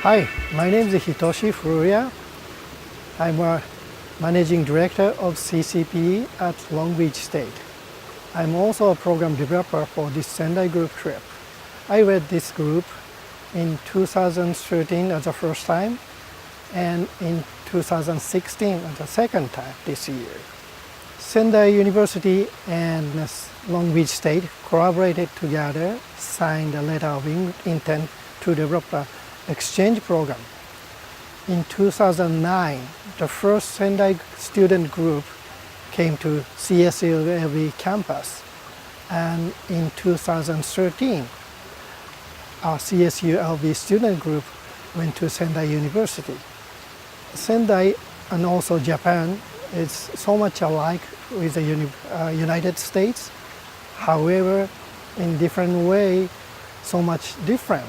Hi, my name is Hitoshi Furuya. I'm a Managing Director of CCPE at Long Beach State. I'm also a program developer for this Sendai group trip. I led this group in 2013 as the first time and in 2016 as the second time this year. Sendai University and Long Beach State collaborated together, signed a letter of intent to develop an exchange program. In 2009, the first Sendai student group came to CSULV campus, and in 2013, our CSULV student group went to Sendai University. Sendai and also Japan is so much alike with the United States, however, in different way, so much different,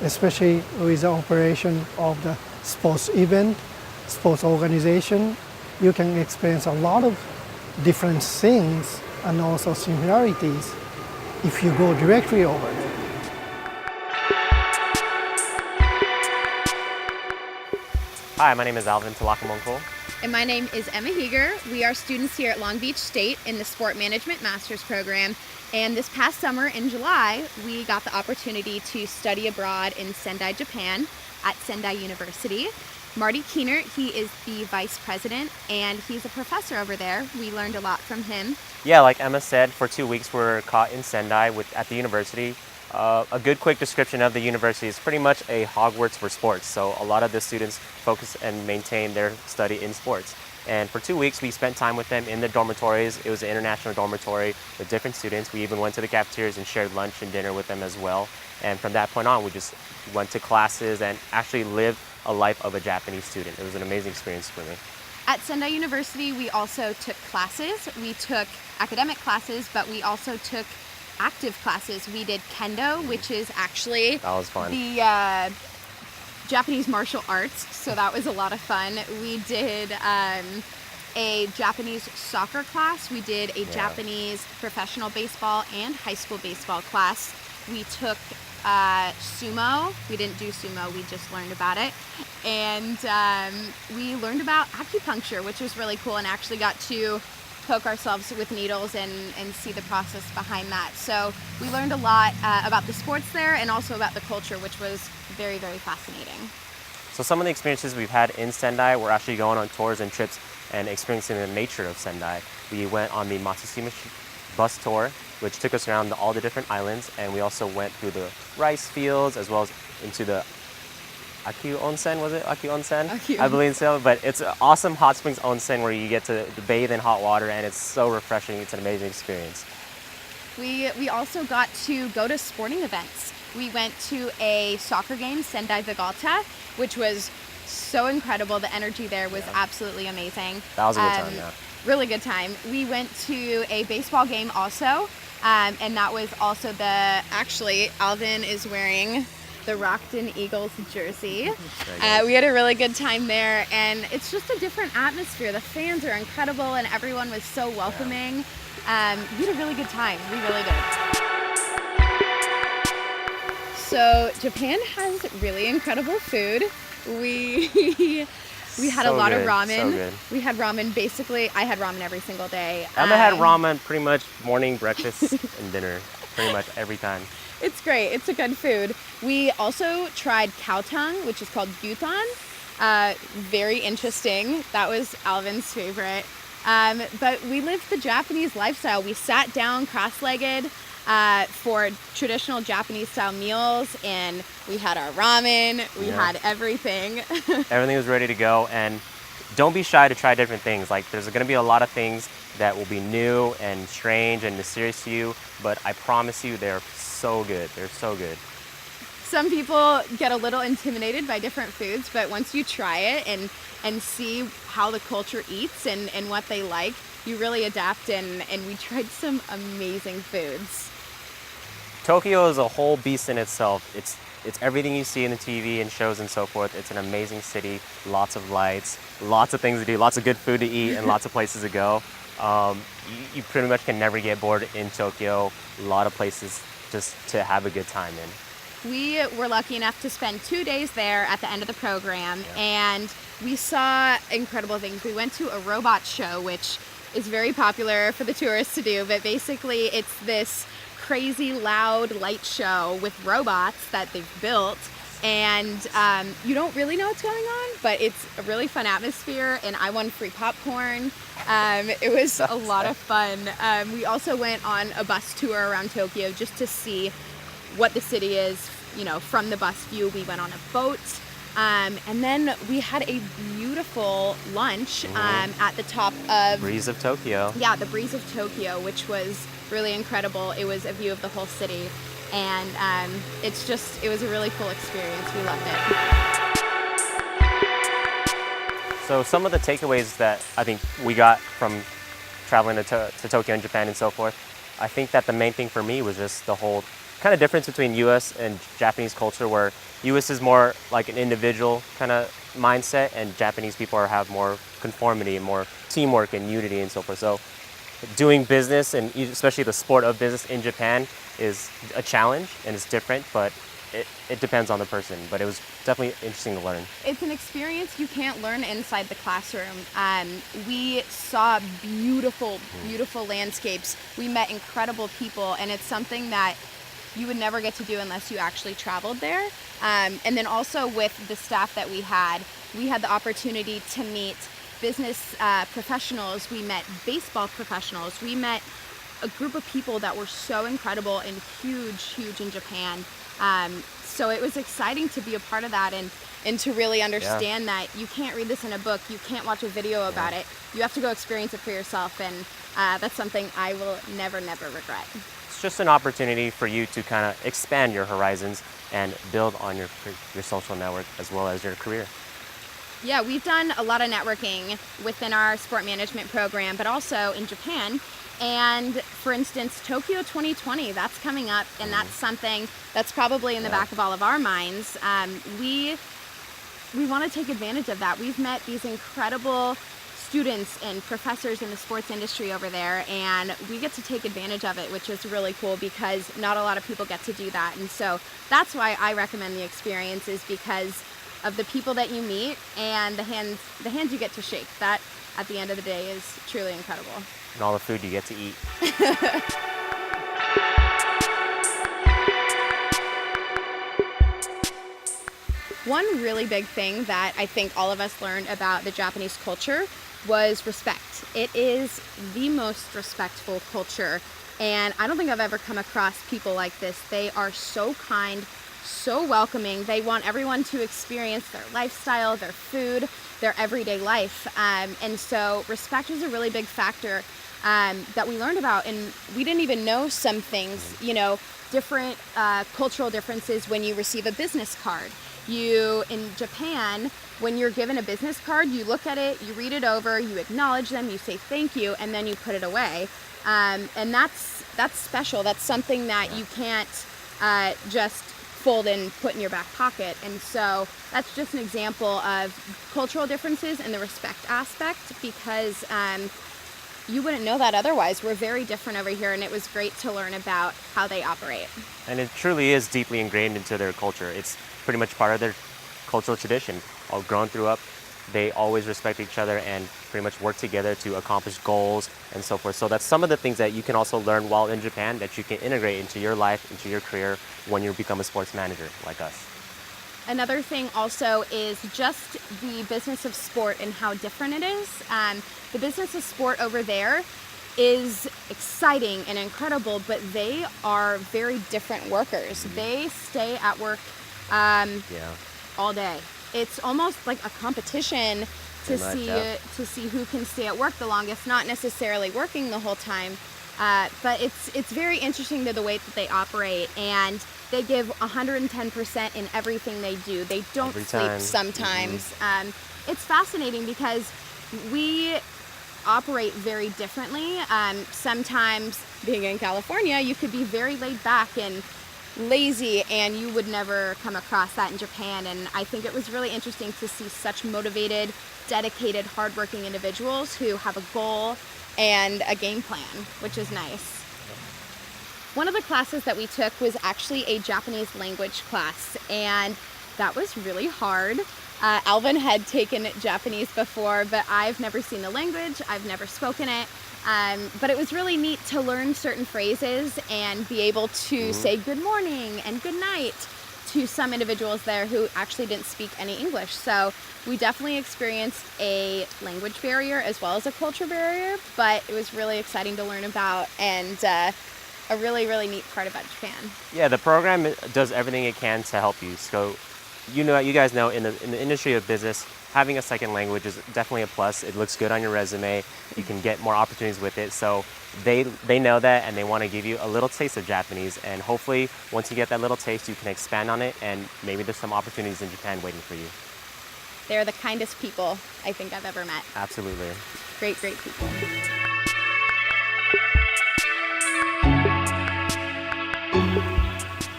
especially with the operation of the sports event, sports organization. You can experience a lot of different things and also similarities if you go directly over there. Hi, my name is Alvin Talakamonko. And my name is Emma Heeger. We are students here at Long Beach State in the Sport Management Master's Program. And this past summer in July, we got the opportunity to study abroad in Sendai, Japan at Sendai University. Marty Keener, he is the vice president and he's a professor over there. We learned a lot from him. Yeah, like Emma said, for 2 weeks we're caught in Sendai at the university. A good quick description of the university is pretty much a Hogwarts for sports. So a lot of the students focus and maintain their study in sports. And for 2 weeks we spent time with them in the dormitories. It was an international dormitory with different students. We even went to the cafeterias and shared lunch and dinner with them as well. And from that point on, we just went to classes and actually lived a life of a Japanese student. It was an amazing experience for me. At Sendai University, we also took classes. We took academic classes, but we also took active classes. We did kendo, which is actually That was fun. the Japanese martial arts, so that was a lot of fun. We did a Japanese soccer class. We did a Japanese professional baseball and high school baseball class. We took sumo. We didn't do sumo, we just learned about it. And we learned about acupuncture, which was really cool, and actually got to poke ourselves with needles and see the process behind that. So we learned a lot about the sports there and also about the culture, which was very, very fascinating. So some of the experiences we've had in Sendai, we're actually going on tours and trips and experiencing the nature of Sendai. We went on the Matsushima bus tour, which took us around all the different islands, and we also went through the rice fields as well as into the Aki Onsen, was it? Aki Onsen? I believe so, but it's an awesome hot springs onsen where you get to bathe in hot water, and it's so refreshing. It's an amazing experience. We also got to go to sporting events. We went to a soccer game, Sendai Vegalta, which was so incredible. The energy there was absolutely amazing. That was a good time, yeah. Really good time. We went to a baseball game also, and that was also actually, Alvin is wearing the Rockton Eagles jersey. We had a really good time there, and it's just a different atmosphere. The fans are incredible, and everyone was so welcoming. We had a really good time. We really did. So Japan has really incredible food. We had a lot of ramen. So good. We had ramen basically. I had ramen every single day. Emma had ramen pretty much morning, breakfast, and dinner pretty much every time. It's great. It's a good food. We also tried cow tongue, which is called gyutan. Very interesting. That was Alvin's favorite. But we lived the Japanese lifestyle. We sat down cross-legged for traditional Japanese style meals, and we had our ramen. We had everything. Everything was ready to go, and don't be shy to try different things. Like, there's going to be a lot of things that will be new and strange and mysterious to you, but I promise you they're so good. They're so good. Some people get a little intimidated by different foods, but once you try it and see how the culture eats and what they like, you really adapt, and we tried some amazing foods. Tokyo is a whole beast in itself. It's everything you see in the TV and shows and so forth. It's an amazing city, lots of lights, lots of things to do, lots of good food to eat, and lots of places to go. You pretty much can never get bored in Tokyo. A lot of places just to have a good time in. We were lucky enough to spend 2 days there at the end of the program, and we saw incredible things. We went to a robot show, which is very popular for the tourists to do, but basically it's this crazy loud light show with robots that they've built, and you don't really know what's going on, but it's a really fun atmosphere, and I won free popcorn. It was a lot of fun. We also went on a bus tour around Tokyo just to see what the city is, you know, from the bus view. We went on a boat, and then we had a beautiful lunch at the top of Breeze of Tokyo. Yeah, the Breeze of Tokyo, which was really incredible. It was a view of the whole city, and it was a really cool experience. We loved it. So some of the takeaways that I think we got from traveling to Tokyo and Japan and so forth, I think that the main thing for me was just the whole kind of difference between U.S. and Japanese culture, where U.S. is more like an individual kind of mindset, and Japanese people have more conformity and more teamwork and unity and so forth. So doing business, and especially the sport of business in Japan, is a challenge and it's different, but it depends on the person. But it was definitely interesting to learn. It's an experience you can't learn inside the classroom. We saw beautiful, beautiful landscapes. We met incredible people, and it's something that you would never get to do unless you actually traveled there. And then also with the staff that we had the opportunity to meet business professionals. We met baseball professionals. We met a group of people that were so incredible and huge in Japan. So it was exciting to be a part of that, and to really understand that you can't read this in a book, you can't watch a video about it, you have to go experience it for yourself, and that's something I will never regret. It's just an opportunity for you to kind of expand your horizons and build on your social network as well as your career. Yeah, we've done a lot of networking within our sport management program, but also in Japan. And for instance, Tokyo 2020, that's coming up, and that's something that's probably in the back of all of our minds. We want to take advantage of that. We've met these incredible students and professors in the sports industry over there, and we get to take advantage of it, which is really cool because not a lot of people get to do that. And so that's why I recommend the experience, is because of the people that you meet and the hands you get to shake. That, at the end of the day, is truly incredible. And all the food you get to eat. One really big thing that I think all of us learned about the Japanese culture was respect. It is the most respectful culture, and I don't think I've ever come across people like this. They are so kind, so welcoming. They want everyone to experience their lifestyle, their food, their everyday life. And so respect was a really big factor that we learned about, and we didn't even know some things, you know, different cultural differences when you receive a business card. In Japan, when you're given a business card, you look at it, you read it over, you acknowledge them, you say thank you, and then you put it away. And that's special. That's something that you can't just fold and put in your back pocket. And so that's just an example of cultural differences and the respect aspect, because you wouldn't know that otherwise. We're very different over here, and it was great to learn about how they operate. And it truly is deeply ingrained into their culture. It's pretty much part of their cultural tradition. All grown through up, they always respect each other and pretty much work together to accomplish goals and so forth. So that's some of the things that you can also learn while in Japan that you can integrate into your life, into your career when you become a sports manager like us. Another thing also is just the business of sport and how different it is. The business of sport over there is exciting and incredible, but they are very different workers. They stay at work all day. It's almost like a competition to see who can stay at work the longest, not necessarily working the whole time. But it's very interesting to the way that they operate, and they give 110% in everything they do. They don't sleep sometimes. It's fascinating because we operate very differently. Sometimes, being in California, you could be very laid back and lazy, and you would never come across that in Japan. And I think it was really interesting to see such motivated dedicated, hardworking individuals who have a goal and a game plan, which is nice. One of the classes that we took was actually a Japanese language class, and that was really hard. Alvin had taken Japanese before, but I've never seen the language, I've never spoken it. But it was really neat to learn certain phrases and be able to say good morning and good night to some individuals there who actually didn't speak any English. So we definitely experienced a language barrier as well as a culture barrier, but it was really exciting to learn about and a really, really neat part about Japan. Yeah, the program does everything it can to help you. So, you guys know in the industry of business, having a second language is definitely a plus. It looks good on your resume. You can get more opportunities with it. So they know that, and they want to give you a little taste of Japanese. And hopefully, once you get that little taste, you can expand on it, and maybe there's some opportunities in Japan waiting for you. They're the kindest people I think I've ever met. Absolutely. Great, great people.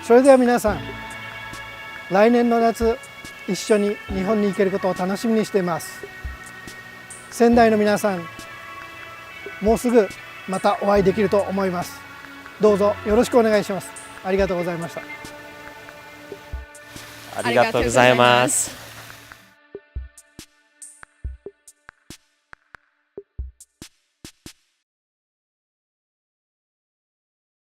それでは皆さん、来年の夏一緒に日本に行けることを楽しみにしています。仙台の皆さん、もうすぐまたお会いできると思います。どうぞよろしくお願いします。ありがとうございました。ありがとうございます。